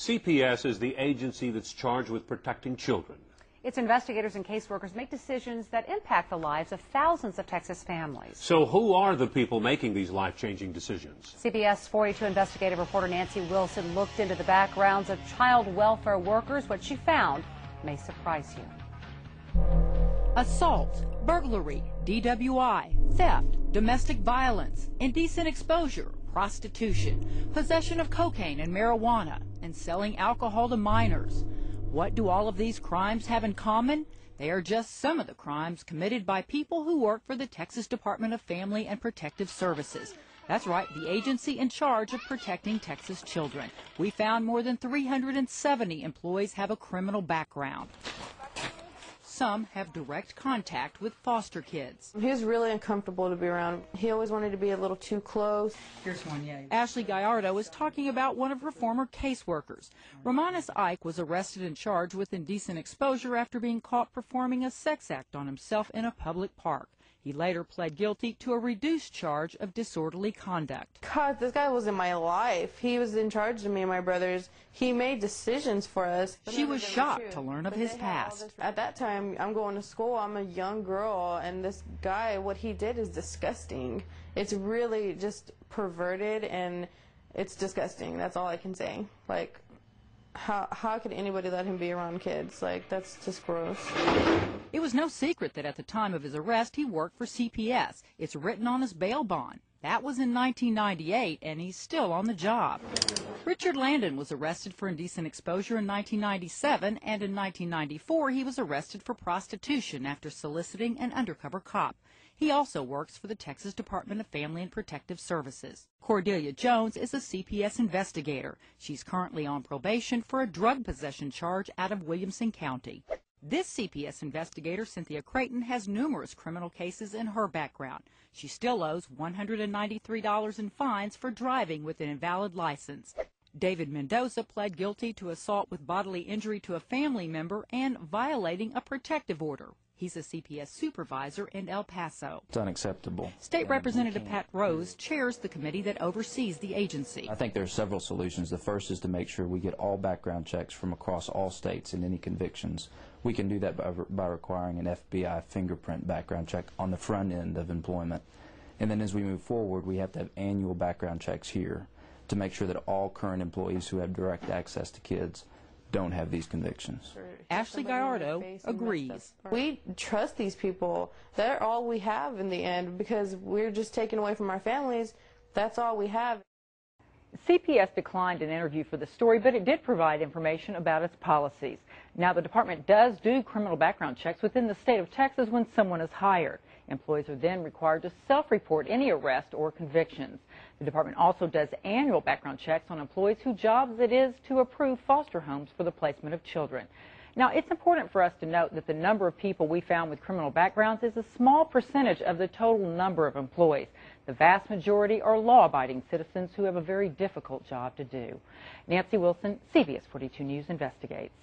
CPS is the agency that's charged with protecting children. Its investigators and caseworkers make decisions that impact the lives of thousands of Texas families. So who are the people making these life-changing decisions? CPS 42 investigative reporter Nancy Wilson looked into the backgrounds of child welfare workers. What she found may surprise you. Assault, burglary, DWI, theft, domestic violence, indecent exposure, prostitution, possession of cocaine and marijuana, and selling alcohol to minors. What do all of these crimes have in common? They are just some of the crimes committed by people who work for the Texas Department of Family and Protective Services. That's right, the agency in charge of protecting Texas children. We found more than 370 employees have a criminal background. Some have direct contact with foster kids. He was really uncomfortable to be around. He always wanted to be a little too close. Here's one, yeah. Ashley Gallardo is talking about one of her former caseworkers. Romanus Ike was arrested and charged with indecent exposure after being caught performing a sex act on himself in a public park. He later pled guilty to a reduced charge of disorderly conduct. God, this guy was in my life. He was in charge of me and my brothers. He made decisions for us. She was shocked to learn of his past. At that time, I'm going to school. I'm a young girl, and this guy, what he did is disgusting. It's really just perverted, and it's disgusting. That's all I can say. Like, how could anybody let him be around kids? Like, that's just gross. It was no secret that at the time of his arrest, he worked for CPS. It's written on his bail bond. That was in 1998, and he's still on the job. Richard Landon was arrested for indecent exposure in 1997, and in 1994, he was arrested for prostitution after soliciting an undercover cop. He also works for the Texas Department of Family and Protective Services. Cordelia Jones is a CPS investigator. She's currently on probation for a drug possession charge out of Williamson County. This CPS investigator, Cynthia Creighton, has numerous criminal cases in her background. She still owes $193 in fines for driving with an invalid license. David Mendoza pled guilty to assault with bodily injury to a family member and violating a protective order. He's a CPS supervisor in El Paso. It's unacceptable. State Representative Pat Rose chairs the committee that oversees the agency. I think there are several solutions. The first is to make sure we get all background checks from across all states and any convictions. We can do that by requiring an FBI fingerprint background check on the front end of employment. And then as we move forward, we have to have annual background checks here to make sure that all current employees who have direct access to kids don't have these convictions. Ashley Gallardo agrees. We trust these people. They're all we have in the end because we're just taken away from our families. That's all we have. CPS declined an interview for the story, but it did provide information about its policies. Now, the department does do criminal background checks within the state of Texas when someone is hired. Employees are then required to self-report any arrest or convictions. The department also does annual background checks on employees whose jobs it is to approve foster homes for the placement of children. Now, it's important for us to note that the number of people we found with criminal backgrounds is a small percentage of the total number of employees. The vast majority are law-abiding citizens who have a very difficult job to do. Nancy Wilson, CBS 42 News investigates.